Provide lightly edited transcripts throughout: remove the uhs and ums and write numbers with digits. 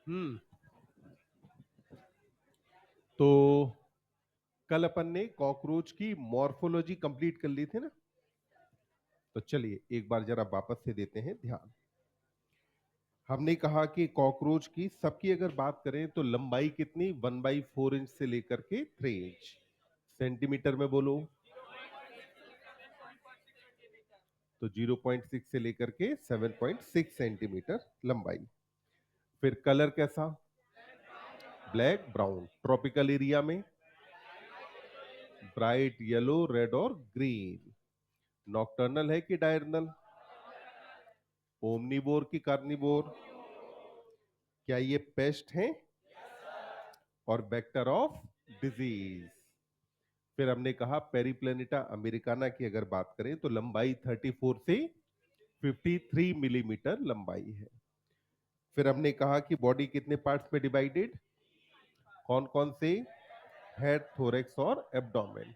हम्म। तो कल अपन ने कॉकरोच की मॉर्फोलॉजी कंप्लीट कर ली थी ना। तो चलिए एक बार जरा वापस से देते हैं ध्यान। हमने कहा कि कॉकरोच की सबकी अगर बात करें तो लंबाई कितनी 1/4 इंच से लेकर के 3 इंच। सेंटीमीटर में बोलो तो 0.6 से लेकर के 7.6 सेंटीमीटर लंबाई। फिर कलर कैसा? Black brown. ट्रॉपिकल एरिया में ब्राइट येलो रेड और ग्रीन। नॉकटर्नल है कि डायरनल? ओमनीवोर की कार्निवोर? क्या ये पेस्ट हैं और वेक्टर ऑफ डिजीज? फिर हमने कहा पेरिप्लेनेटा अमेरिकाना की अगर बात करें तो लंबाई 34 से 53 मिलीमीटर लंबाई है। फिर हमने कहा कि बॉडी कितने पार्ट्स में डिवाइडेड? कौन कौन से? हेड, थोरेक्स और एब्डोमेन।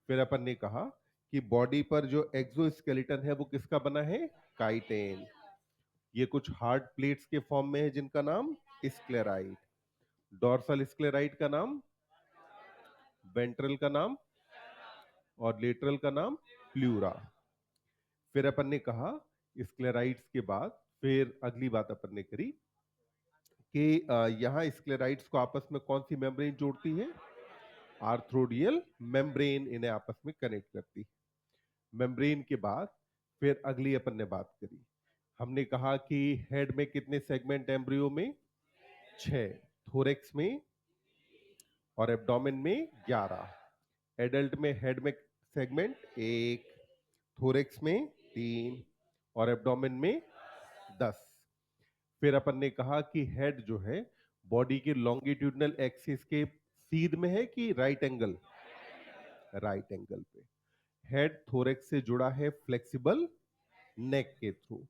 फिर अपन ने कहा कि बॉडी पर जो एक्सोस्केलेटन है वो किसका बना है? काइटेन। ये कुछ हार्ड प्लेट्स के फॉर्म में है जिनका नाम स्क्लेराइड। डॉर्सल स्क्लेराइड का नाम, वेंट्रल का नाम और लेटरल का नाम प्लूरा। फिर अपन ने कहा स्क्लेराइड्स के बाद फिर अगली बात अपन ने करी कि यहाँ स्क्लेराइड्स को आपस में कौन सी मेम्ब्रेन जोड़ती है? आर्थ्रोडियल मेम्ब्रेन इन्हें आपस में कनेक्ट करती है। मेम्ब्रेन के बाद फिर अगली अपन ने बात करी। हमने कहा कि हेड में कितने सेगमेंट एम्ब्रियो में? 6। थोरेक्स में और एब्डोमेन में 11। एडल्ट में हेड में सेगमेंट 1, थोरेक्स में 3 और एब्डोमेन में 10। फिर अपन ने कहा कि हेड जो है बॉडी के लॉन्गिट्यूडनल एक्सिस के सीध में है कि राइट एंगल? राइट एंगल पे। हेड थोरेक्स से जुड़ा है फ्लेक्सिबल नेक के थ्रू।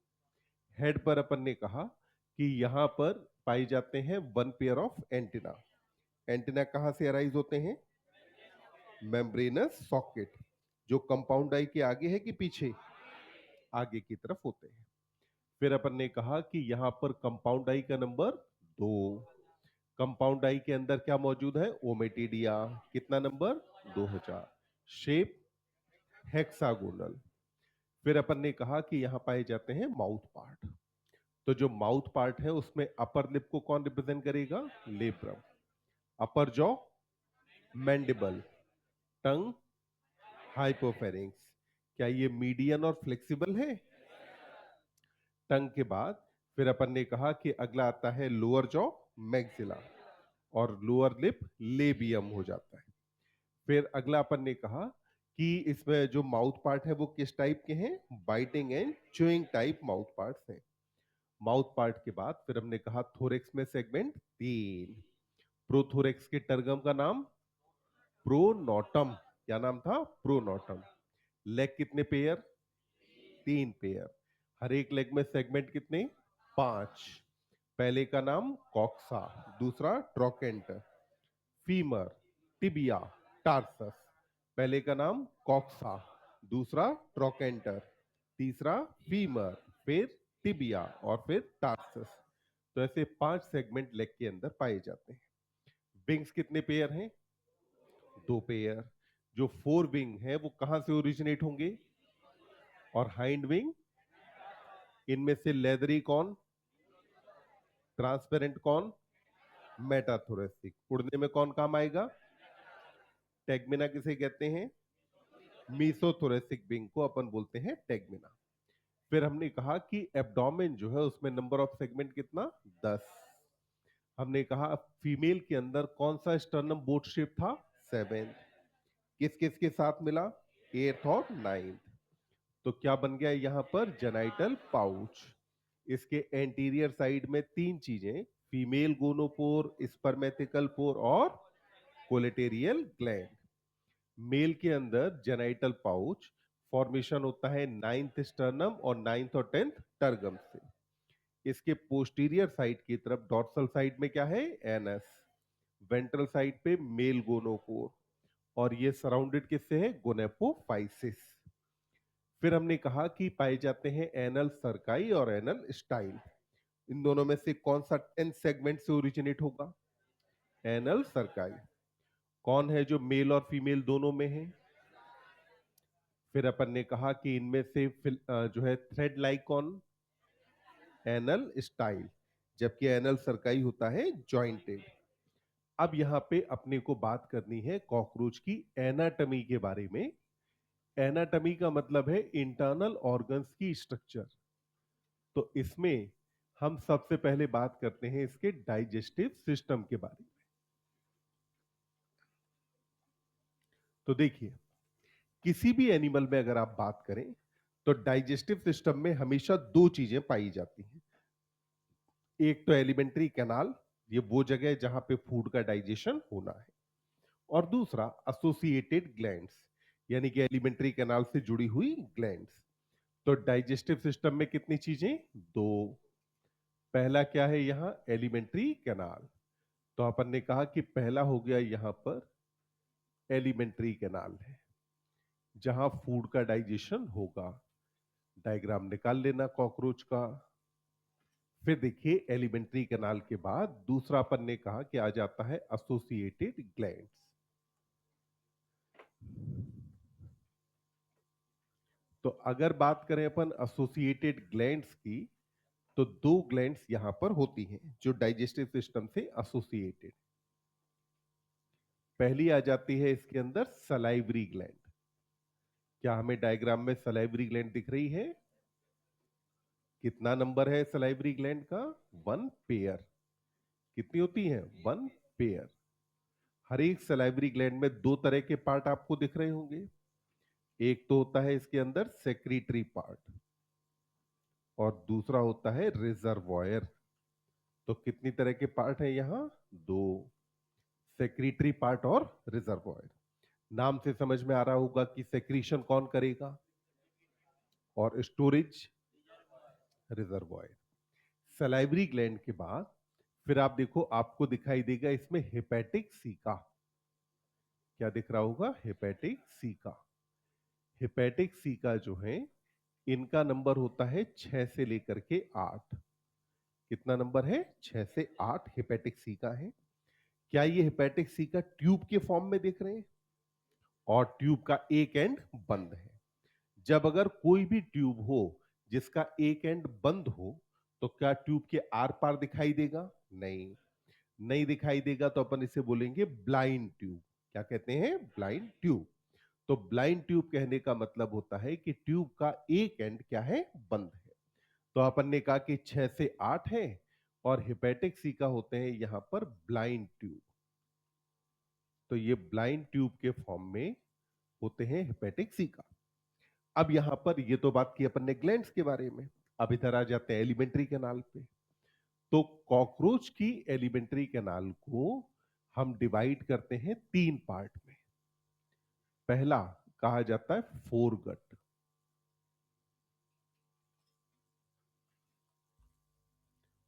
हेड पर अपन ने कहा कि यहां पर पाए जाते हैं one pair of antenna. Antenna कहां से अराइज होते हैं? मेम्ब्रेनस सॉकेट, जो कंपाउंड आई के आगे है कि पीछे? आगे की तरफ होते हैं। फिर अपन ने कहा कि यहां पर कंपाउंड आई का नंबर 2। कंपाउंड आई के अंदर क्या मौजूद है? ओमेटिडिया। कितना नंबर? 2000। Shape hexagonal. फिर अपन ने कहा कि यहां पाए जाते हैं माउथ पार्ट। तो जो माउथ पार्ट है उसमें अपर लिप को कौन रिप्रेजेंट करेगा? Labrum. Upper jaw mandible. Tongue hypopharynx. क्या ये मीडियन और फ्लेक्सिबल है? टंग के बाद फिर अपन ने कहा कि अगला आता है लोअर जॉ मैक्सिला और लोअर लिप लेबियम हो जाता है। फिर अगला अपन ने कहा कि इसमें जो माउथ पार्ट है वो किस टाइप के हैं? Biting and chewing type mouth parts हैं। माउथ पार्ट के बाद फिर हमने कहा थोरेक्स में सेगमेंट 3। प्रोथोरेक्स के टर्गम का नाम प्रोनोटम। क्या नाम था? प्रोनोटम। लेग कितने पेयर? 3 पेयर। हर एक लेग में सेगमेंट कितने? 5। पहले का नाम कॉक्सा, दूसरा ट्रोकेंटर। Femur, tibia, tarsus. पहले का नाम कॉक्सा, दूसरा ट्रोकेंटर, तीसरा फीमर, फिर टिबिया और फिर टार्सस। तो ऐसे 5 सेगमेंट लेग के अंदर पाए जाते हैं। विंग्स कितने पेयर हैं? 2 पेयर। जो 4 विंग है वो कहां से ओरिजिनेट होंगे? और हाइंड विंग? इनमें से लेदरी कौन? ट्रांसपेरेंट कौन? मेटाथोरेसिक। उड़ने में कौन काम आएगा? टेगमिना किसे कहते हैं? मीसोथोरेसिक विंग को अपन बोलते हैं टेगमिना। फिर हमने कहा कि एब्डोमेन जो है उसमें नंबर ऑफ सेगमेंट कितना? 10। हमने कहा फीमेल के अंदर कौन सा स्टर्नम बोट शेप था? 7। किस किस के साथ मिला? 8th और 9th। तो क्या बन गया यहां पर? Genital pouch. इसके एंटीरियर साइड में 3 चीजें, फीमेल गोनोपोर, स्पर्मेथिकल पोर और कोलेटेरियल ग्लैंड। मेल के अंदर जेनाइटल पाउच फॉर्मेशन होता है 9th स्टर्नम और 9th और 10th टर्गम से। इसके पोस्टीरियर साइड की तरफ डॉर्सल साइड में क्या है? एनस। वेंट्रल साइड पे मेल गोनोपोर और ये सराउंडेड किससे है? गोनेपोफाइसिस। फिर हमने कहा कि पाए जाते हैं एनल सर्काई और एनल स्टाइल। इन दोनों में से कौन सा 10 सेगमेंट से ओरिजिनेट होगा? एनल सर्काई। कौन है जो मेल और फीमेल दोनों में है? फिर अपन ने कहा कि इनमें से जो है थ्रेड लाइक कौन? Anal style. जबकि एनल सर्काई होता है जॉइंटेड। अब यहाँ पे अपने को बात करनी है कॉकरोच की एनाटमी के बारे में। एनाटमी का मतलब है इंटरनल ऑर्गन्स की स्ट्रक्चर। तो इसमें हम सबसे पहले बात करते हैं इसके डाइजेस्टिव सिस्टम के बारे में। तो देखिए, किसी भी एनिमल में अगर आप बात करें तो डाइजेस्टिव सिस्टम में हमेशा दो चीजें पाई जाती हैं। एक तो एलिमेंट्री कैनाल, ये वो जगह है जहां पे फूड का डाइजेशन होना है, और दूसरा एसोसिएटेड ग्लैंड्स, यानी कि एलिमेंट्री कैनाल से जुड़ी हुई ग्लैंड्स। तो डाइजेस्टिव सिस्टम में कितनी चीजें? दो। पहला क्या है यहां? Alimentary canal. तो अपन ने कहा कि पहला हो गया यहां पर एलिमेंट्री कैनाल है जहां फूड का डाइजेशन होगा। डायग्राम निकाल लेना कॉकरोच का। फिर देखिए, एलिमेंट्री कैनाल के बाद दूसरा अपन ने कहा कि आ जाता है एसोसिएटेड ग्लैंड्स। तो अगर बात करें अपन एसोसिएटेड ग्लैंड्स की, तो दो ग्लैंड्स यहां पर होती हैं जो डाइजेस्टिव सिस्टम से एसोसिएटेड। पहली आ जाती है इसके अंदर सलाइवरी ग्लैंड। क्या हमें डायग्राम में सलाइवरी ग्लैंड दिख रही है? कितना नंबर है सलाइवरी ग्लैंड का? 1 पेयर। कितनी होती है? 1 पेयर। हर एक सलाइवरी ग्लैंड में दो तरह के पार्ट आपको दिख रहे होंगे। एक तो होता है इसके अंदर सेक्रीटरी पार्ट, और दूसरा होता है रिजर्वॉयर। तो कितनी तरह के पार्ट है यहां? दो। सेक्रीटरी पार्ट और रिजर्वॉयर। नाम से समझ में आ रहा होगा कि सेक्रीशन कौन करेगा और स्टोरेज रिजर्वॉयर। सलाइवरी ग्लैंड के बाद फिर आप देखो, आपको दिखाई देगा इसमें हेपेटिक सीका। क्या दिख रहा होगा? Hepatic caeca. हेपेटिक सीका जो है, इनका नंबर होता है 6 से लेकर के 8। कितना नंबर है? 6 से 8 हेपेटिक सीका है। क्या ये हेपेटिक सीका ट्यूब के फॉर्म में दिख रहे हैं? और ट्यूब का एक एंड बंद है। जब अगर कोई भी ट्यूब हो जिसका एक एंड बंद हो, तो क्या ट्यूब के आर पार दिखाई देगा? नहीं, नहीं दिखाई देगा। तो अपन इसे बोलेंगे ब्लाइंड ट्यूब। क्या कहते हैं? Blind tube. तो ब्लाइंड ट्यूब कहने का मतलब होता है कि ट्यूब का एक एंड क्या है? बंद है। तो अपन ने कहा कि 6 से 8 है, और हेपेटिक सीका होते हैं यहां पर ब्लाइंड ट्यूब। तो ये ब्लाइंड ट्यूब के फॉर्म में होते हैं हेपेटिक सीका। अब यहां पर ये तो बात की अपन ने ग्लैंड्स के बारे में। अब इधर आ जाते हैं एलिमेंट्री कैनाल पे। तो कॉकरोच की एलिमेंट्री कैनाल को हम डिवाइड करते हैं 3 पार्ट में। पहला कहा जाता है फोरगट,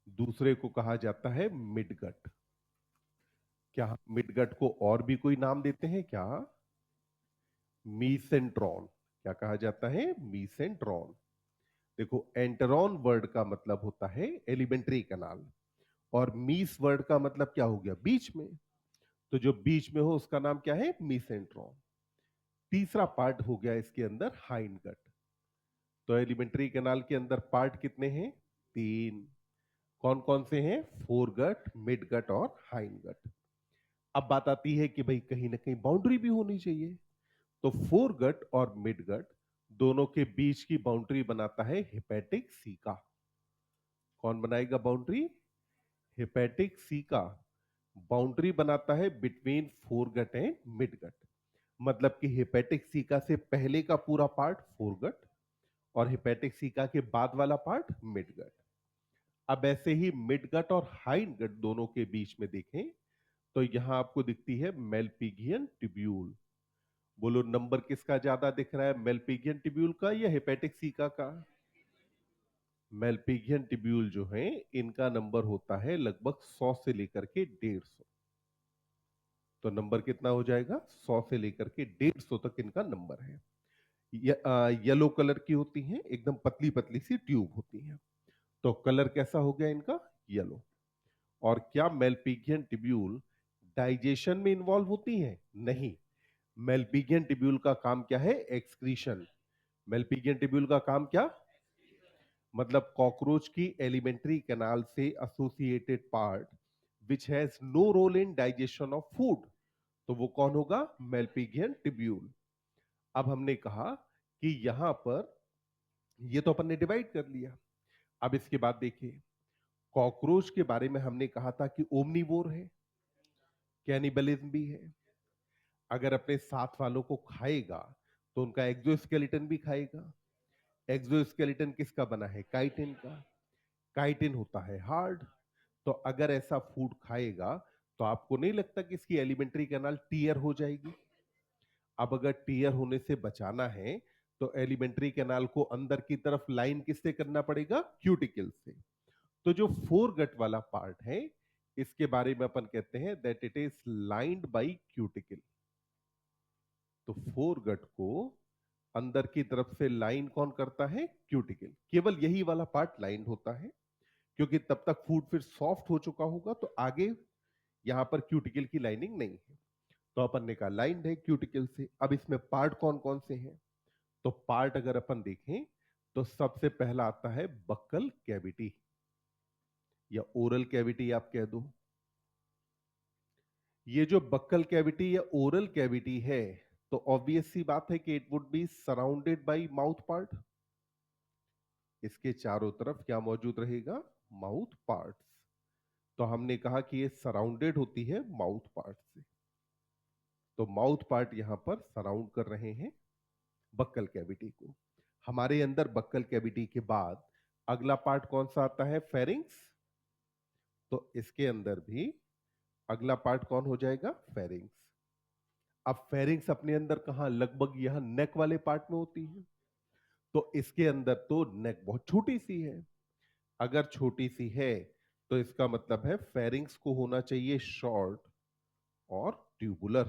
दूसरे को कहा जाता है मिडगट। क्या मिडगट को और भी कोई नाम देते हैं क्या? मीसेंट्रॉन। क्या कहा जाता है? मीसेंट्रॉन। देखो, एंटरॉन वर्ड का मतलब होता है एलिमेंट्री कैनाल, और मीस वर्ड का मतलब क्या हो गया? बीच में। तो जो बीच में हो उसका नाम क्या है? मीसेंट्रॉन। तीसरा पार्ट हो गया इसके अंदर हाइंडगट। तो एलिमेंट्री कैनाल के अंदर पार्ट कितने हैं? 3। कौन कौन से हैं? फोरगट, मिडगट और हाइंडगट। अब बात आती है कि भाई कहीं ना कहीं बाउंड्री भी होनी चाहिए। तो फोरगट और मिडगट दोनों के बीच की बाउंड्री बनाता है हेपेटिक सीका। कौन बनाएगा बाउंड्री? हेपेटिक सीका बाउंड्री बनाता है बिटवीन फोरगट एंड मिडगट। मतलब कि हेपेटिक सीका से पहले का पूरा पार्ट फोरगट, और हेपेटिक सीका के बाद वाला पार्ट मिडगट। अब ऐसे ही मिडगट और हाइंडगट दोनों के बीच में देखें तो यहां आपको दिखती है मेलपिगियन ट्यूब्यूल। बोलो, नंबर किसका ज्यादा दिख रहा है? मेलपिगियन ट्यूब्यूल का या हेपेटिक सीका का? मेलपिगियन ट्यूब्यूल जो है, इनका नंबर होता है लगभग 100 से लेकर के 150। तो नंबर कितना हो जाएगा? 100 से लेकर के 150 तक इनका नंबर है। येलो कलर की होती हैं, एकदम पतली पतली सी ट्यूब होती हैं। तो कलर कैसा हो गया इनका? येलो। और क्या मेलपिगियन ट्यूब्यूल डाइजेशन में इन्वॉल्व होती है? नहीं। मेलपिगियन ट्यूब्यूल का काम क्या है? एक्सक्रीशन। मेलपिगियन ट्यूब्यूल का काम क्या? मतलब कॉकरोच की एलिमेंट्री कैनाल से associated part which has no role in digestion of food, तो वो कौन होगा? Malpighian tubule. अब हमने कहा कि यहां पर ये तो अपन ने डिवाइड कर लिया। अब इसके बाद देखिए, कॉकरोच के बारे में हमने कहा था कि ओमनीवोर है, कैनिबलिज्म भी है। अगर अपने साथ वालों को खाएगा तो उनका एक्सोस्केलेटन भी खाएगा। एक्सोस्केलेटन किसका बना है? काइटिन का। काइटिन होता है हार्ड। तो अगर ऐसा फूड खाएगा तो आपको नहीं लगता कि इसकी एलिमेंट्री कैनाल टीयर हो जाएगी? अब अगर टीयर होने से बचाना है तो एलिमेंट्री कैनाल को अंदर की तरफ लाइन किससे करना पड़ेगा? क्यूटिकल से। तो जो फोर गट वाला पार्ट है इसके बारे में अपन कहते हैं that it is lined by cuticle. तो फोर गट को अंदर की तरफ से लाइन कौन करता है? क्यूटिकल। केवल यही वाला पार्ट लाइन होता है, क्योंकि तब तक फूड फिर सॉफ्ट हो चुका होगा, तो आगे यहां पर क्यूटिकल की लाइनिंग नहीं है। तो अपन ने कहा लाइन है क्यूटिकल से। अब इसमें पार्ट कौन कौन से हैं? तो पार्ट अगर अपन देखें तो सबसे पहला आता है बक्कल कैविटी, या ओरल कैविटी आप कह दो। ये जो बक्कल कैविटी या ओरल कैविटी है, तो ऑब्वियस सी बात है कि it would be surrounded by mouth part. इसके चारों तरफ क्या मौजूद रहेगा? Mouth parts. तो हमने कहा कि ये सराउंडेड होती है माउथ पार्ट से। तो माउथ पार्ट यहां पर सराउंड कर रहे हैं बक्कल कैविटी को। हमारे अंदर बक्कल कैविटी के बाद अगला पार्ट कौन सा आता है? फेरिंग्स। तो इसके अंदर भी अगला पार्ट कौन हो जाएगा? फेरिंग्स। अब फेरिंग्स अपने अंदर कहां? लगभग यहां नेक वाले पार्ट में होती है। तो इसके अंदर तो नेक बहुत छोटी सी है। अगर छोटी सी है तो इसका मतलब है फेरिंग्स को होना चाहिए शॉर्ट और ट्यूबुलर।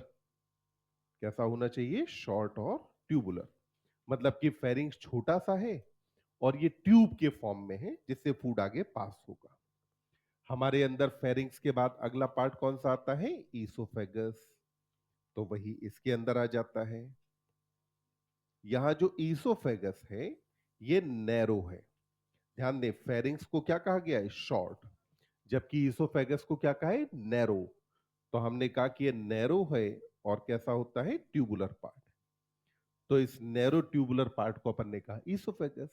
कैसा होना चाहिए? शॉर्ट और ट्यूबुलर। मतलब कि फेरिंग्स छोटा सा है और ये ट्यूब के फॉर्म में है जिससे फूड आगे पास होगा। हमारे अंदर फेरिंग्स के बाद अगला पार्ट कौन सा आता है? ईसोफेगस। तो वही इसके अंदर आ जाता है। यहां जो ईसोफेगस है ये नैरो है। ध्यान दें, फेरिंग्स को क्या कहा गया है? शॉर्ट। जबकि ईसोफेगस को क्या कहा है? नैरो। तो हमने कहा कि ये नैरो है और कैसा होता है? Tubular part. तो इस नैरो ट्यूबुलर पार्ट को अपन ने कहा ईसोफेगस।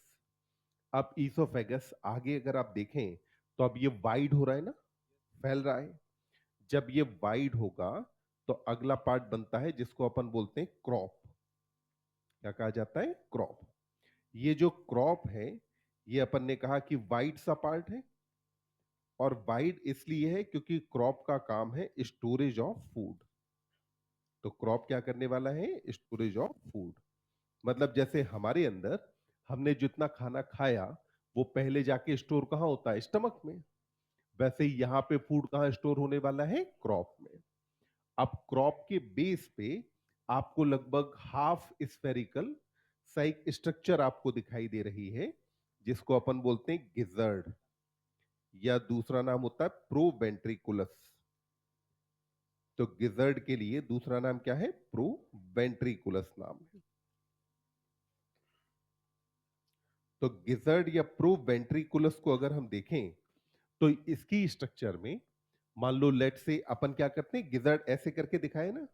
अब ईसोफेगस आगे अगर आप देखें तो अब ये वाइड हो रहा है ना, फैल रहा है। जब ये वाइड होगा तो अगला पार्ट बनता है जिसको अपन बोलते हैं क्रॉप। क्या कहा जाता है? क्रॉप। ये जो क्रॉप है ये अपन ने कहा कि वाइड सा पार्ट है, और वाइड इसलिए है क्योंकि क्रॉप का काम है स्टोरेज ऑफ फूड। तो क्रॉप क्या करने वाला है? Storage of food. मतलब जैसे हमारे अंदर हमने जितना खाना खाया वो पहले जाके स्टोर कहाँ होता है? स्टमक में। वैसे ही यहाँ पे फूड कहाँ स्टोर होने वाला है? क्रॉप में। अब क्रॉप के बेस पे आपको लगभग हाफ स्फेरिकल सा एक स्ट्रक्चर आपको दिखाई दे रही है जिसको अपन बोलते हैं गिजर्ड, या दूसरा नाम होता है प्रोवेंट्रिकुलस। तो गिजर्ड के लिए दूसरा नाम क्या है? प्रोवेंट्रिकुलस नाम है। तो गिजर्ड या प्रोवेंट्रिकुलस को अगर हम देखें तो इसकी स्ट्रक्चर में मान लो लेट से अपन क्या करते हैं, गिजर्ड ऐसे करके दिखाए ना,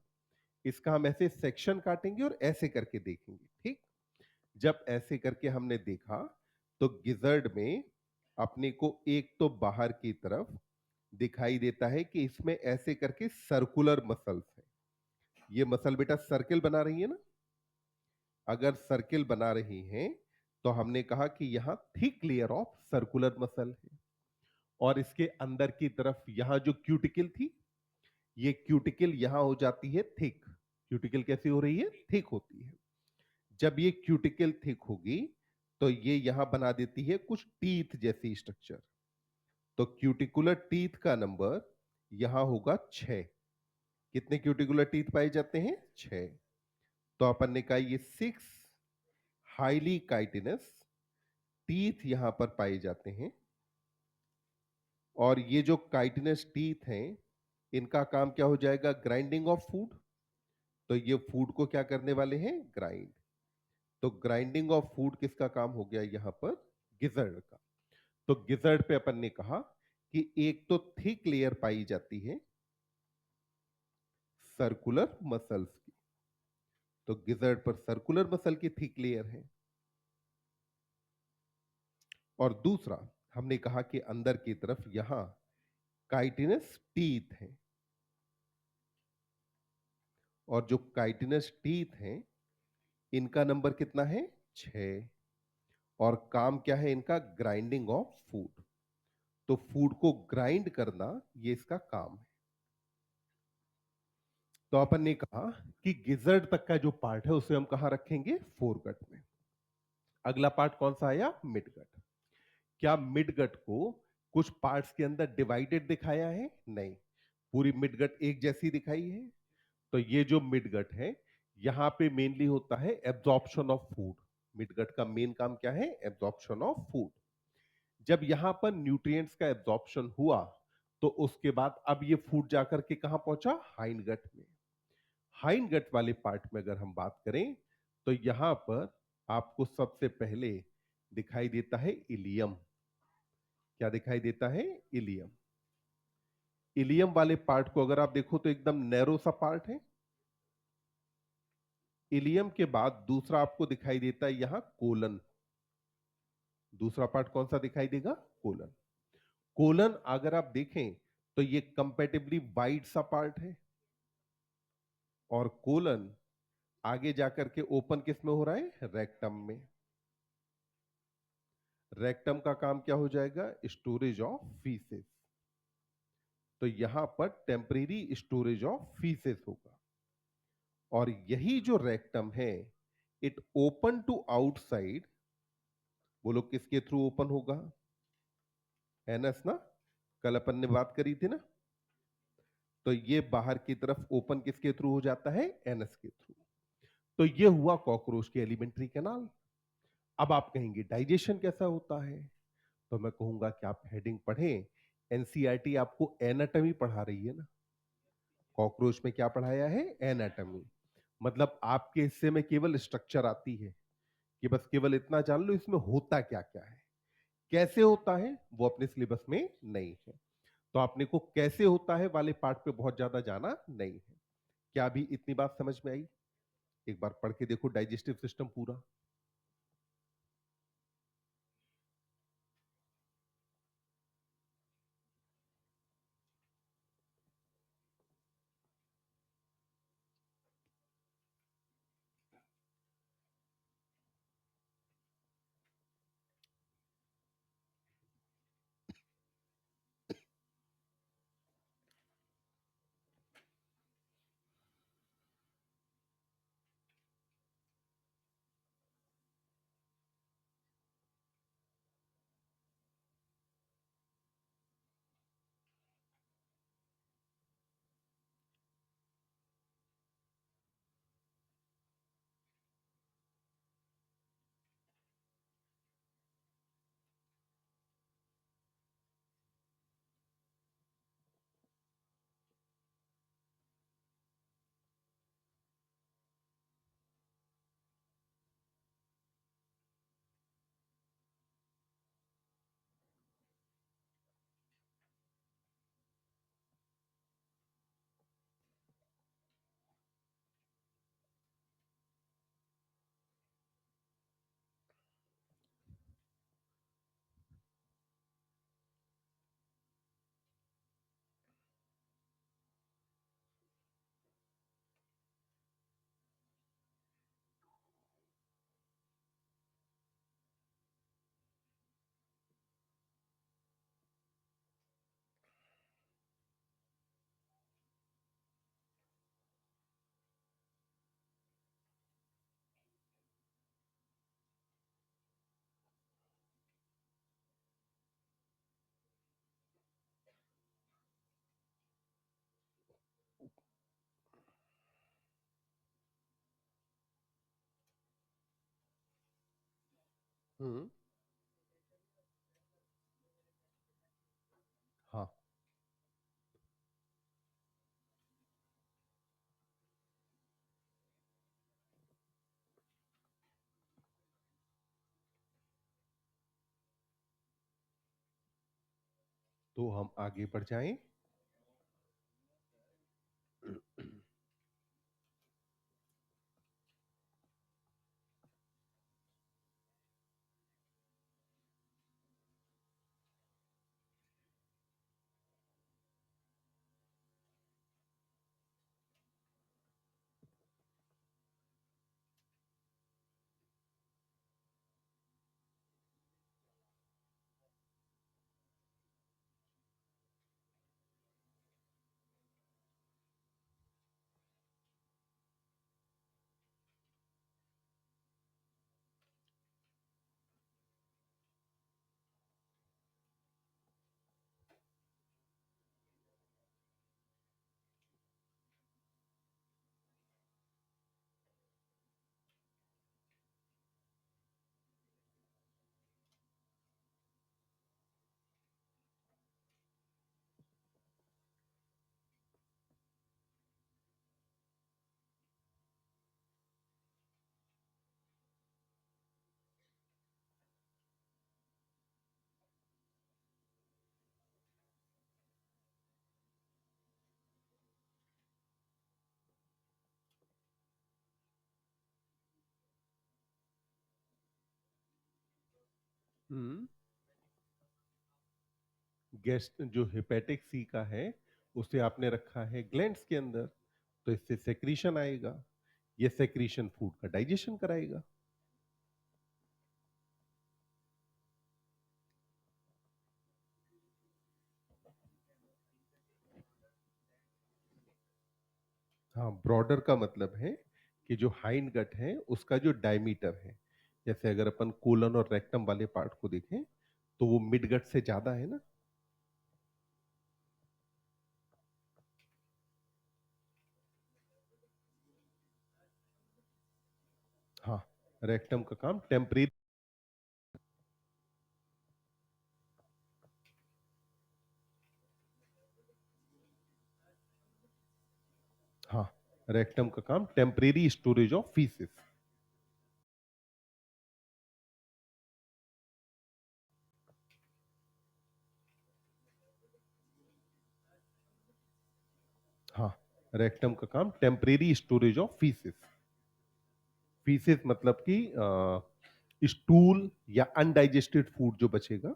इसका हम ऐसे सेक्शन काटेंगे और ऐसे करके देखेंगे। ठीक। जब ऐसे करके हमने देखा तो गिजर्ड में अपने को एक तो बाहर की तरफ दिखाई देता है कि इसमें ऐसे करके सर्कुलर मसल्स है। ये मसल बेटा सर्किल बना रही है ना। अगर सर्किल बना रही हैं तो हमने कहा कि यहां thick layer of circular muscle है। और इसके अंदर की तरफ यहां जो क्यूटिकल थी, ये क्यूटिकल यहां हो जाती है थिक। क्यूटिकल कैसी हो रही है? थिक होती है। जब ये क्यूटिकल थिक होगी तो ये यहां बना देती है कुछ टीथ जैसी स्ट्रक्चर। तो क्यूटिकुलर टीथ का नंबर यहां होगा 6। कितने क्यूटिकुलर टीथ पाए जाते हैं? 6। तो अपन ने कहा ये 6 हाईली काइटिनस टीथ यहां पर पाए जाते हैं। और ये जो काइटिनस टीथ हैं, इनका काम क्या हो जाएगा? Grinding of food. तो ये फूड को क्या करने वाले हैं? ग्राइंड। तो ग्राइंडिंग ऑफ फूड किसका काम हो गया यहां पर? गिजर्ड का। तो गिजर्ड पे अपन ने कहा कि एक तो थिक लेयर पाई जाती है सर्कुलर मसल्स की। तो गिजर्ड पर सर्कुलर मसल की थिक लेयर है। और दूसरा हमने कहा कि अंदर की तरफ यहां काइटिनस टीथ है। और जो काइटिनस टीथ हैं, इनका नंबर कितना है? 6। और काम क्या है इनका? Grinding of food. तो फूड को ग्राइंड करना ये इसका काम है। तो अपन ने कहा कि गिजर्ड तक का जो पार्ट है उसे हम कहां रखेंगे? फोरगट में। अगला पार्ट कौन सा आया? मिडगट। क्या मिडगट को कुछ पार्ट्स के अंदर डिवाइडेड दिखाया है? नहीं, पूरी मिडगट एक जैसी दिखाई है। तो ये जो मिडगट है, यहां पे मेनली होता है एब्जॉर्प्शन ऑफ फूड। मिडगट का मेन काम क्या है? Absorption of food. जब यहां पर न्यूट्रिएंट्स का एब्जॉर्प्शन हुआ, तो उसके बाद अब ये फूड जाकर के कहां पहुंचा? हाइंडगट में। हाइंडगट वाले पार्ट में अगर हम बात करें, तो यहां पर आपको सबसे पहले दिखाई देता है इलियम। क्या दिखाई देता है? इलियम। इलियम वाले पार्ट को अगर आप देखो तो एकदम नैरो सा पार्ट है। इलियम के बाद दूसरा आपको दिखाई देता है यहां कोलन। दूसरा पार्ट कौन सा दिखाई देगा? कोलन। कोलन अगर आप देखें तो ये कंपैरेटिवली वाइड सा पार्ट है। और कोलन आगे जाकर के ओपन किस में हो रहा है? रेक्टम में। रेक्टम का काम क्या हो जाएगा? Storage of faeces. तो यहां पर टेम्परेरी स्टोरेज ऑफ फीसेस होगा। और यही जो रेक्टम है, इट ओपन टू आउटसाइड। बोलो किसके थ्रू ओपन होगा? एनस ना। कल अपन ने बात करी थी ना। तो ये बाहर की तरफ ओपन किसके थ्रू हो जाता है? एनस के थ्रू। तो ये हुआ कॉकरोच के एलिमेंट्री कैनाल। अब आप कहेंगे डाइजेशन कैसा होता है? तो मैं कहूंगा कि आप हेडिंग पढ़ें। एनसीईआरटी आपको एनाटॉमी पढ़ा रही है ना। कॉकरोच में क्या पढ़ाया है? एनाटॉमी। मतलब आपके हिस्से में केवल स्ट्रक्चर आती है कि बस केवल इतना जान लो इसमें होता क्या क्या है। कैसे होता है वो अपने सिलेबस में नहीं है। तो आपने को कैसे होता है वाले पार्ट पे बहुत ज्यादा जाना नहीं है। क्या अभी इतनी बात समझ में आई? एक बार पढ़ के देखो डाइजेस्टिव सिस्टम पूरा। हम्म। हाँ, तो हम आगे बढ़ जाएं। हम्म गेस्ट जो हेपेटिक सी का है, उसे आपने रखा है ग्लैंड्स के अंदर, तो इससे सेक्रीशन आएगा। ये सेक्रीशन फूड का डाइजेशन कराएगा। हाँ, ब्रॉडर का मतलब है कि जो हाइंड गट है उसका जो डायमीटर है, जैसे अगर अपन कोलन और रेक्टम वाले पार्ट को देखें तो वो मिड गट से ज्यादा है ना। हाँ, रेक्टम का काम टेम्परेरी। हाँ, रेक्टम का काम टेम्परेरी स्टोरेज ऑफ फीसिस। हाँ, रेक्टम का काम temporary storage of faeces. Faeces मतलब कि स्टूल या अनडाइजेस्टेड फूड जो बचेगा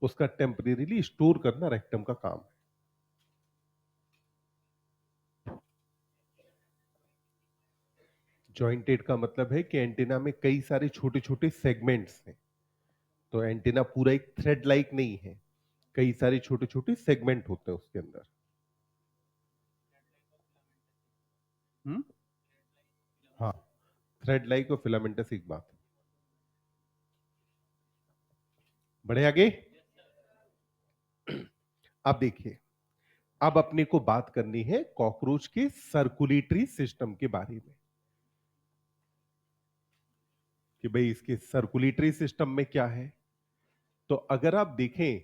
उसका टेम्परेरीली स्टोर करना रेक्टम का काम है। जॉइंटेड का मतलब है कि एंटीना में कई सारे छोटे छोटे सेगमेंट्स हैं। तो एंटीना पूरा एक थ्रेड लाइक नहीं है, कई सारे छोटे छोटे सेगमेंट होते हैं उसके अंदर। हम्म हाँ, थ्रेड लाइक और फिलामेंटस एक बात। बढ़े आगे। अब देखिए, अब अपने को बात करनी है कॉकरोच के सर्कुलेटरी सिस्टम के बारे में, कि भाई इसके सर्कुलेटरी सिस्टम में क्या है। तो अगर आप देखें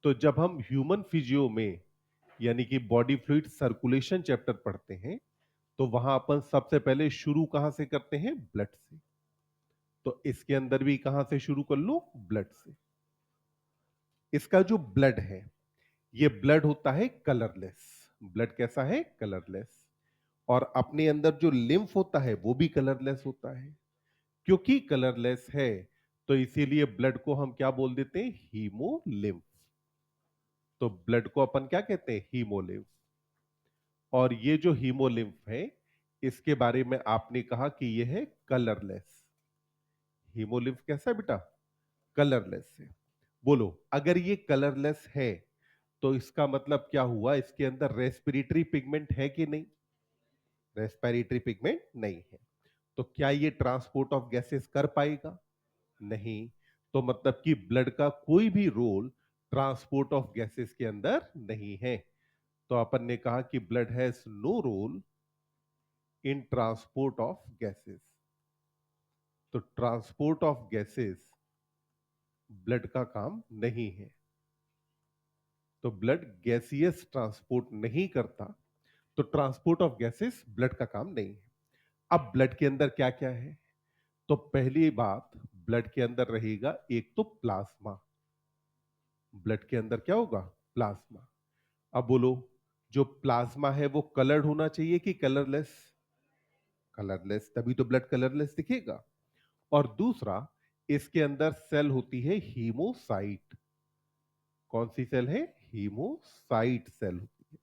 तो जब हम ह्यूमन फिजियो में यानी कि बॉडी फ्लूइड सर्कुलेशन चैप्टर पढ़ते हैं तो वहां अपन सबसे पहले शुरू कहां से करते हैं? ब्लड से। तो इसके अंदर भी कहां से शुरू कर लो? ब्लड से। इसका जो ब्लड है, ये ब्लड होता है कलरलेस। ब्लड कैसा है? कलरलेस। और अपने अंदर जो लिम्फ होता है वो भी कलरलेस होता है। क्योंकि कलरलेस है तो इसीलिए ब्लड को हम क्या बोल देते हैं? हीमोलिम्फ। तो ब्लड को अपन क्या कहते हैं? हीमोलिम्फ। और ये जो हीमोलिम्फ है, इसके बारे में आपने कहा कि ये है कलरलेस। हीमोलिम्फ कैसा है बेटा? कलरलेस है। बोलो, अगर ये कलरलेस है तो इसका मतलब क्या हुआ? इसके अंदर रेस्पिरेटरी पिगमेंट है कि नहीं? रेस्पिरेटरी पिगमेंट नहीं है। तो क्या ये ट्रांसपोर्ट ऑफ गैसेस कर पाएगा? नहीं। तो मतलब कि ब्लड का कोई भी रोल ट्रांसपोर्ट ऑफ गैसेस के अंदर नहीं है। तो अपन ने कहा कि blood has no role in transport of gases. तो ट्रांसपोर्ट ऑफ गैसेस ब्लड का काम नहीं है। तो ब्लड गैसियस ट्रांसपोर्ट नहीं करता, तो ट्रांसपोर्ट ऑफ गैसेस ब्लड का काम नहीं है। अब ब्लड के अंदर क्या क्या है? तो पहली बात, ब्लड के अंदर रहेगा एक तो प्लाज्मा। ब्लड के अंदर क्या होगा? प्लाज्मा। अब बोलो, जो प्लाज्मा है वो कलर्ड होना चाहिए कि कलरलेस? कलरलेस, तभी तो ब्लड कलरलेस दिखेगा। और दूसरा, इसके अंदर सेल होती है हीमोसाइट। कौन सी सेल है? हीमोसाइट सेल होती है।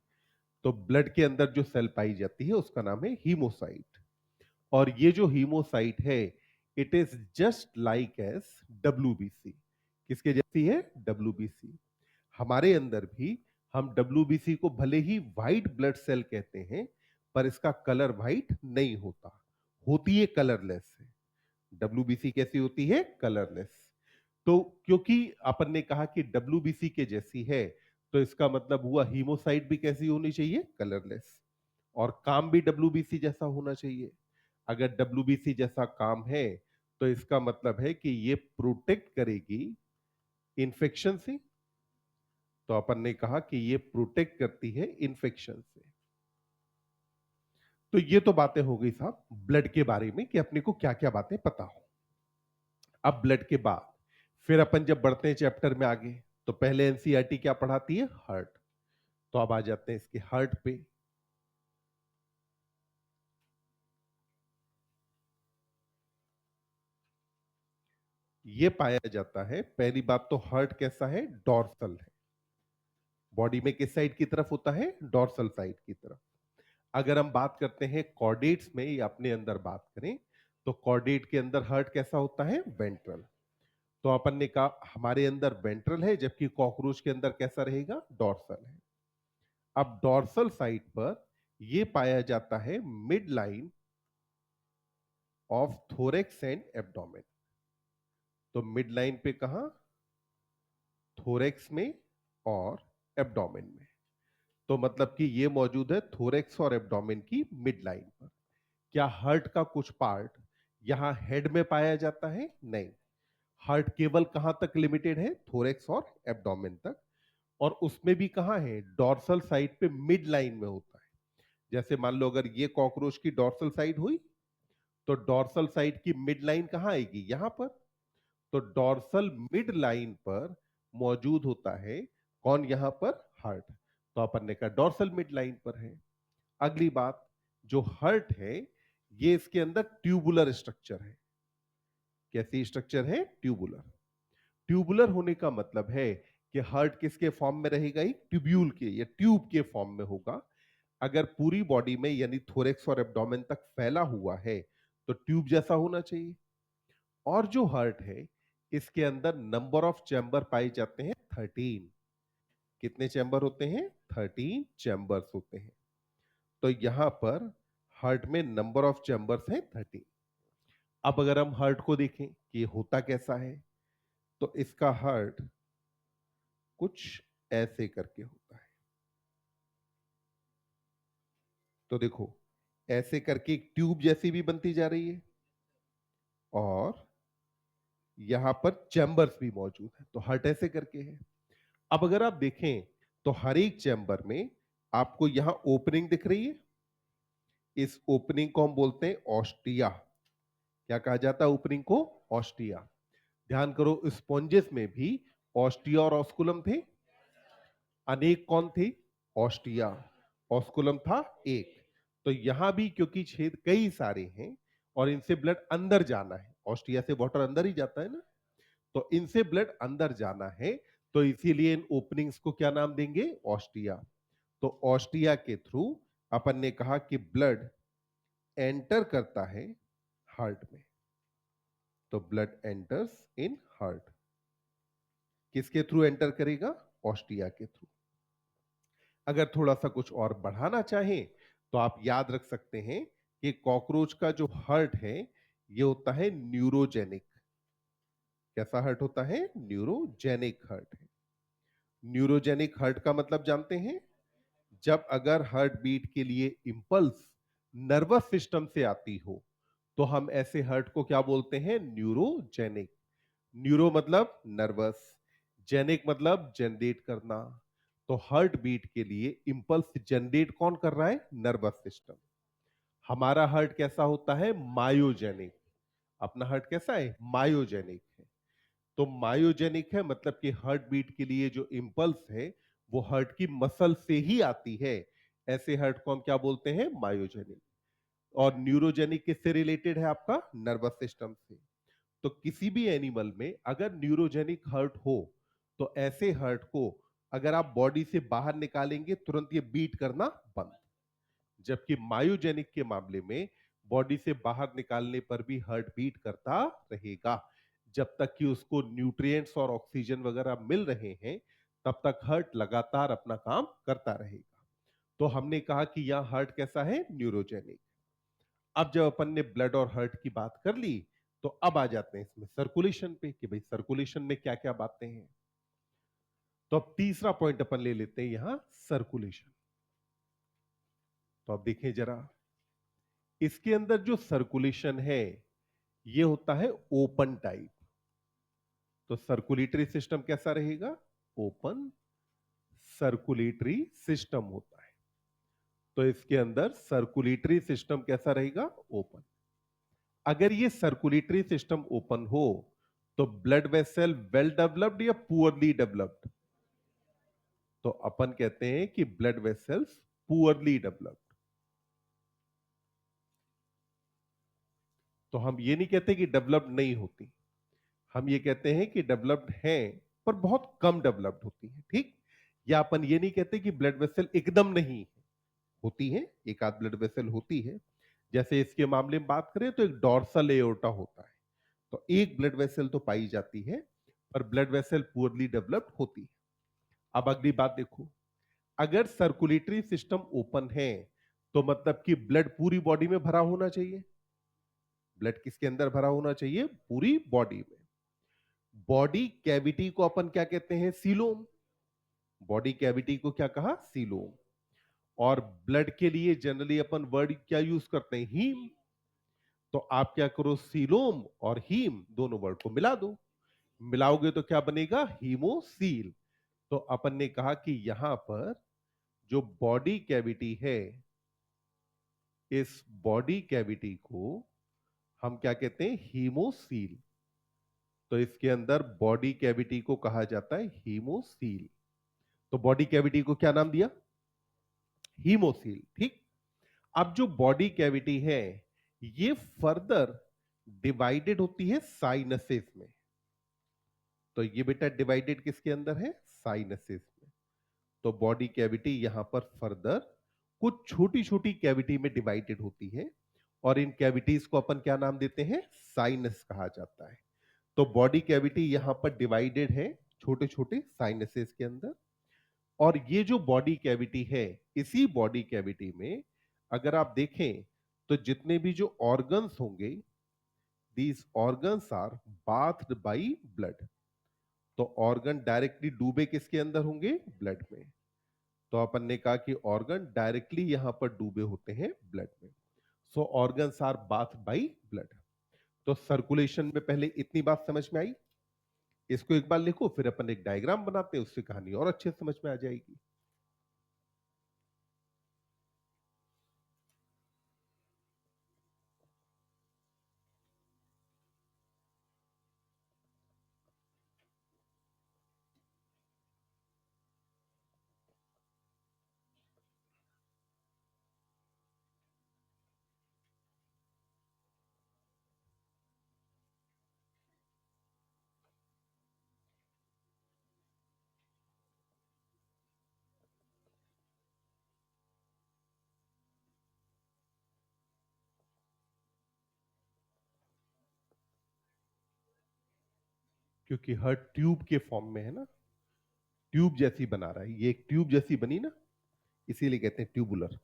तो ब्लड के अंदर जो सेल पाई जाती है उसका नाम है हीमोसाइट। और ये जो हीमोसाइट है, it is just like as WBC. किसके जैसी है? डब्ल्यूबीसी। हमारे अंदर भी हम डब्ल्यूबीसी को भले ही व्हाइट ब्लड सेल कहते हैं, पर इसका कलर व्हाइट नहीं होता, होती है कलरलेस है। डब्ल्यूबीसी कैसी होती है? कलरलेस। तो क्योंकि अपन ने कहा कि डब्ल्यूबीसी के जैसी है, तो इसका मतलब हुआ हीमोसाइट भी कैसी होनी चाहिए? कलरलेस। और काम भी डब्ल्यूबीसी जैसा होना चाहिए। अगर डब्ल्यूबीसी जैसा काम है, तो इसका मतलब है कि ये प्रोटेक्ट करेगी इन्फेक्शन से। तो अपन ने कहा कि ये प्रोटेक्ट करती है इन्फेक्शन से। तो ये तो बातें हो गई साहब ब्लड के बारे में कि अपने को क्या क्या बातें पता हो। अब ब्लड के बाद फिर अपन जब बढ़ते हैं चैप्टर में आगे, तो पहले एनसीईआरटी क्या पढ़ाती है? हार्ट। तो अब आ जाते हैं इसके हार्ट पे। ये पाया जाता है, पहली बात तो हार्ट कैसा है? डॉर्सल है। बॉडी में किस साइड की तरफ होता है? डॉर्सल साइड की तरफ। अगर हम बात करते हैं कॉर्डेट्स में या अपने अंदर बात करें, तो कॉर्डेट के अंदर हार्ट कैसा होता है? वेंट्रल। तो अपन ने कहा हमारे अंदर वेंट्रल है, जबकि कॉकरोच के अंदर कैसा रहेगा? डॉर्सल है। अब डॉर्सल साइड पर यह पाया जाता है mid line of thorax and abdomen. तो मिड लाइन पे कहा? थोरेक्स में और एब्डोमेन में। तो मतलब कि ये मौजूद है थोरेक्स और एब्डोमेन की मिड लाइन पर। क्या हार्ट का कुछ पार्ट यहां हेड में पाया जाता है? नहीं। हार्ट केवल कहां तक लिमिटेड है? थोरेक्स और एब्डोमेन तक। और उसमें भी कहां है? डॉर्सल साइड पे मिड लाइन में होता है। जैसे मान लो अगर ये कॉकरोच की डॉर्सल साइड हुई, तो डॉर्सल साइड की मिड लाइन कहां आएगी? यहां पर। तो डॉर्सल मिड लाइन पर मौजूद होता है कौन? यहां पर हार्ट। तो अपन ने कहा डॉर्सल मिड लाइन पर है। अगली बात, जो हार्ट है ये इसके अंदर ट्यूबुलर स्ट्रक्चर है। कैसी स्ट्रक्चर है? ट्यूबुलर। ट्यूबुलर होने का मतलब है कि हार्ट किसके फॉर्म में रहेगा? एक ट्यूब्यूल के या ट्यूब के फॉर्म में होगा। अगर पूरी बॉडी में यानी थोरेक्स और एब्डोमेन तक फैला हुआ है, तो ट्यूब जैसा होना चाहिए। और जो हार्ट है, इसके अंदर नंबर ऑफ चैम्बर पाए जाते हैं 13। कितने चैम्बर होते हैं? 13 चैम्बर्स होते हैं। तो यहां पर हार्ट में नंबर ऑफ चैम्बर्स हैं 13। अब अगर हम हार्ट को देखें कि ये होता कैसा है, तो इसका हार्ट कुछ ऐसे करके होता है। तो देखो, ऐसे करके एक ट्यूब जैसी भी बनती जा रही है, और यहां पर चैम्बर्स भी मौजूद है। तो हार्ट ऐसे करके है। अब अगर आप देखें, तो हर एक चैम्बर में आपको यहां ओपनिंग दिख रही है। इस ओपनिंग को हम बोलते हैं ऑस्टिया। क्या कहा जाता है ओपनिंग को? ऑस्टिया। ध्यान करो, स्पॉन्जेस में भी ऑस्टिया और ऑस्कुलम थे। अनेक कौन थे? ऑस्टिया। ऑस्कुलम था एक। तो यहां भी क्योंकि छेद कई सारे हैं और इनसे ब्लड अंदर जाना है, ऑस्टिया से वाटर अंदर ही जाता है ना, तो इनसे ब्लड अंदर जाना है, तो इसीलिए इन ओपनिंग्स को क्या नाम देंगे? ऑस्टिया। तो ऑस्टिया के थ्रू अपन ने कहा कि ब्लड एंटर करता है हार्ट में। तो ब्लड एंटर्स इन हार्ट। किसके थ्रू एंटर करेगा? ऑस्टिया के थ्रू। अगर थोड़ा सा कुछ और बढ़ाना चाहें, तो आप याद रख सकते हैं कि कॉकरोच का जो हार्ट है ये होता है न्यूरोजेनिक। कैसा हार्ट होता है? न्यूरोजेनिक हार्ट है। न्यूरोजेनिक हार्ट का मतलब जानते हैं? जब अगर हार्ट बीट के लिए इंपल्स नर्वस सिस्टम से आती हो, तो हम ऐसे हार्ट को क्या बोलते हैं? न्यूरोजेनिक। न्यूरो मतलब नर्वस, जेनिक मतलब जनरेट करना। तो हार्ट बीट के लिए इंपल्स जनरेट कौन कर रहा है? Nervous system. हमारा हार्ट कैसा होता है? मायोजेनिक। अपना हार्ट कैसा है? मायोजेनिक है। तो मायोजेनिक है मतलब कि हार्ट बीट के लिए जो इंपल्स है वो हार्ट की मसल से ही आती है। ऐसे हार्ट को हम क्या बोलते हैं? मायोजेनिक। और न्यूरोजेनिक किससे रिलेटेड है? आपका नर्वस सिस्टम से। तो किसी भी एनिमल में अगर न्यूरोजेनिक हर्ट हो तो ऐसे हर्ट को अगर आप बॉडी से बाहर निकालेंगे तुरंत ये बीट करना बंद। जबकि मायोजेनिक के मामले में बॉडी से बाहर निकालने पर भी हार्ट बीट करता रहेगा। जब तक कि उसको न्यूट्रिएंट्स और ऑक्सीजन वगैरह मिल रहे हैं तब तक हार्ट लगातार अपना काम करता रहेगा। तो हमने कहा कि यह हार्ट कैसा है? न्यूरोजेनिक। अब जब अपन ने ब्लड और हार्ट की बात कर ली तो अब आ जाते हैं इसमें सर्कुलेशन पे कि भाई सर्कुलेशन में क्या क्या बातें हैं। तो अब तीसरा पॉइंट अपन ले लेते हैं यहां, सर्कुलेशन। तो अब देखें जरा, इसके अंदर जो सर्कुलेशन है ये होता है ओपन टाइप। तो सर्कुलेटरी सिस्टम कैसा रहेगा? ओपन सर्कुलेटरी सिस्टम होता है। तो इसके अंदर सर्कुलेटरी सिस्टम कैसा रहेगा? ओपन। अगर ये सर्कुलेटरी सिस्टम ओपन हो तो ब्लड वेसल वेल डेवलप्ड या पुअरली डेवलप्ड? तो अपन कहते हैं कि ब्लड वेसल्स पुअरली डेवलप्ड। तो हम ये नहीं कहते कि डेवलप्ड नहीं होती, हम ये कहते हैं कि डेवलप्ड हैं पर बहुत कम डेवलप्ड होती है। ठीक? या अपन ये नहीं कहते कि ब्लड वेसल एकदम नहीं है, होती है, एक आध ब्लड वेसल होती है। जैसे इसके मामले में बात करें तो एक डॉर्सल एओर्टा होता है, तो एक ब्लड वेसल तो पाई जाती है पर ब्लड वेसल पुअरली डेवलप्ड होती है। अब अगली बात देखो, अगर सर्कुलेटरी सिस्टम ओपन है तो मतलब कि ब्लड पूरी बॉडी में भरा होना चाहिए। ब्लड किसके अंदर भरा होना चाहिए? पूरी बॉडी में। बॉडी कैविटी को अपन क्या कहते हैं? सीलोम। बॉडी कैविटी को क्या कहा? सीलोम। और ब्लड के लिए जनरली अपन वर्ड क्या यूज करते हैं? हीम। तो आप क्या करो, सीलोम और हीम दोनों वर्ड को मिला दो। मिलाओगे तो क्या बनेगा? हीमोसील। तो अपन ने कहा कि यहां पर जो बॉडी कैविटी है, इस बॉडी कैविटी को हम क्या कहते हैं? हीमोसील। तो इसके अंदर बॉडी कैविटी को कहा जाता है हीमोसील। तो बॉडी कैविटी को क्या नाम दिया? हीमोसील। ठीक? अब जो बॉडी कैविटी है ये फर्दर डिवाइडेड होती है साइनसेस में। तो ये बेटा डिवाइडेड किसके अंदर है? साइनसेस में। तो बॉडी कैविटी यहां पर फर्दर कुछ छोटी छोटी कैविटी में डिवाइडेड होती है और इन कैविटीज को अपन क्या नाम देते हैं? साइनस कहा जाता है। तो बॉडी कैविटी यहां पर डिवाइडेड है छोटे छोटे साइनसेस के अंदर। और ये जो बॉडी कैविटी है, इसी बॉडी कैविटी में अगर आप देखें तो जितने भी जो ऑर्गन्स होंगे, these organs are bathed by blood. तो ऑर्गन डायरेक्टली डूबे किसके अंदर होंगे? ब्लड में। तो अपन ने कहा कि ऑर्गन डायरेक्टली यहां पर डूबे होते हैं ब्लड में। So organs are bath by blood. तो सर्कुलेशन में पहले इतनी बात समझ में आई। इसको एक बार लिखो, फिर अपन एक डायग्राम बनाते हैं, उससे कहानी और अच्छे से समझ में आ जाएगी। क्योंकि हर ट्यूब के फॉर्म में है ना, ट्यूब जैसी बना रहा है, ये एक ट्यूब जैसी बनी ना, इसीलिए कहते हैं ट्यूबुलर।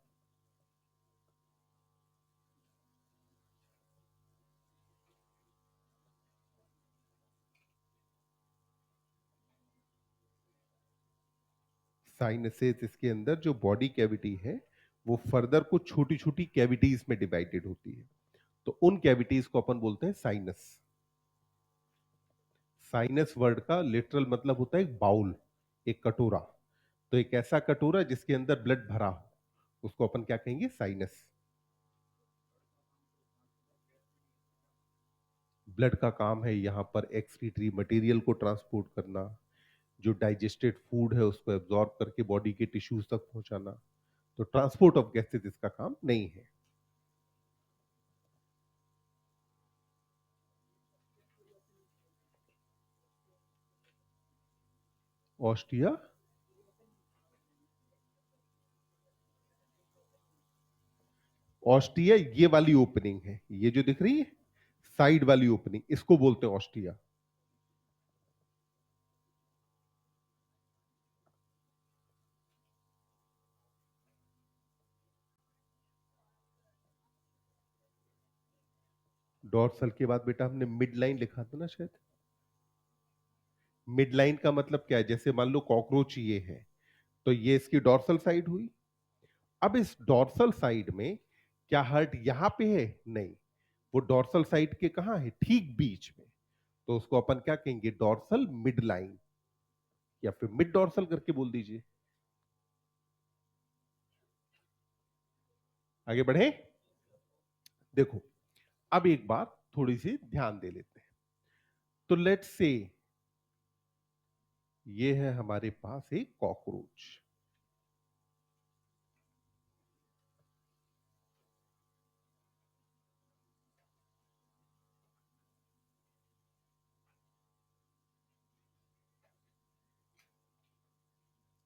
साइनसेस इसके अंदर जो बॉडी कैविटी है वो फर्दर कुछ छोटी छोटी कैविटीज में डिवाइडेड होती है। तो उन कैविटीज को अपन बोलते हैं साइनस। साइनस वर्ड का लिटरल मतलब होता है एक बाउल, एक कटोरा। तो एक ऐसा कटोरा जिसके अंदर ब्लड भरा हो, उसको अपन क्या कहेंगे? साइनस। ब्लड का काम है यहां पर एक्सक्रीटरी मटेरियल को ट्रांसपोर्ट करना, जो डाइजेस्टेड फूड है उसको एब्जॉर्ब करके बॉडी के टिश्यूज तक पहुंचाना। तो ट्रांसपोर्ट ऑफ गैसेज इसका काम नहीं है। ऑस्टिया, ऑस्टिया ये वाली ओपनिंग है, ये जो दिख रही है साइड वाली ओपनिंग, इसको बोलते हैं ऑस्टिया। डॉर्सल के बाद बेटा हमने मिड लाइन लिखा था ना शायद। मिड लाइन का मतलब क्या है? जैसे मान लो कॉकरोच ये है, तो ये इसकी डॉर्सल साइड हुई। अब इस डॉर्सल साइड में क्या हर्ट यहां पे है? नहीं, वो डॉर्सल साइड के कहां है? ठीक बीच में। तो उसको अपन क्या कहेंगे? डॉर्सल मिड लाइन, या फिर मिड डॉर्सल करके बोल दीजिए। आगे बढ़े। देखो, अब एक बात थोड़ी सी ध्यान दे लेते हैं। तो लेट्स से ये है हमारे पास एक कॉकरोच।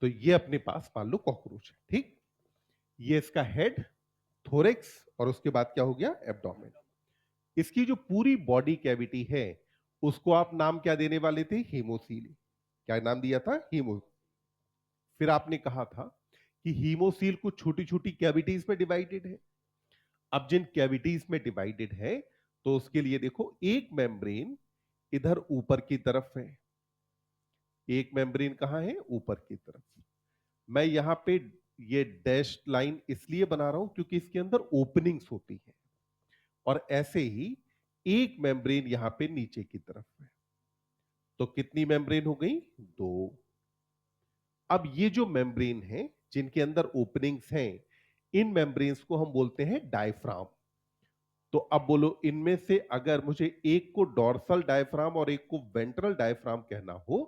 तो ये अपने पास मान लो कॉकरोच है, ठीक। ये इसका हेड, थोरेक्स, और उसके बाद क्या हो गया? एब्डोमेन। इसकी जो पूरी बॉडी कैविटी है उसको आप नाम क्या देने वाले थे? हीमोसील। क्या नाम दिया था? हीमो। फिर आपने कहा था कि हीमोसील कुछ छोटी छोटी कैविटीज में डिवाइडेड है। अब जिन कैविटीज में डिवाइडेड है, तो उसके लिए देखो, एक मेम्ब्रेन इधर ऊपर की तरफ है, एक मेम्ब्रेन कहां है? ऊपर की तरफ। मैं यहां पे ये डैश लाइन इसलिए बना रहा हूं क्योंकि इसके अंदर ओपनिंग्स होती हैं। और ऐसे ही एक मेम्ब्रेन यहां पे नीचे की तरफ है। तो कितनी मेम्ब्रेन हो गई? दो। अब ये जो मेम्ब्रेन है जिनके अंदर ओपनिंग्स हैं, इन मेम्ब्रेन्स को हम बोलते हैं डायफ्राम। तो अब बोलो, इनमें से अगर मुझे एक को डॉर्सल डायफ्राम और एक को वेंट्रल डायफ्राम कहना हो,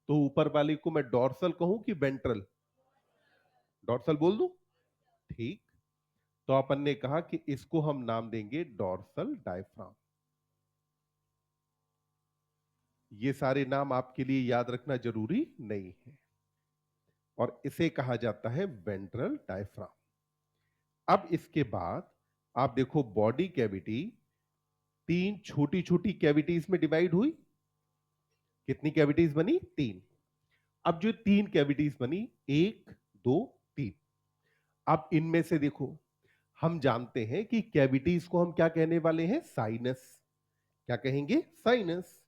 तो ऊपर वाले को मैं डॉर्सल कहूं कि वेंट्रल? डॉर्सल बोल दूं? ठीक। तो अपन ने कहा कि इसको हम नाम देंगे डॉर्सल डायफ्राम। ये सारे नाम आपके लिए याद रखना जरूरी नहीं है। और इसे कहा जाता है वेंट्रल डायफ्राम। अब इसके बाद आप देखो, बॉडी कैविटी तीन छोटी छोटी कैविटीज में डिवाइड हुई। कितनी कैविटीज बनी? तीन। अब जो तीन कैविटीज बनी, एक, दो, तीन। अब इनमें से देखो, हम जानते हैं कि कैविटीज को हम क्या कहने वाले हैं? साइनस। क्या कहेंगे? साइनस।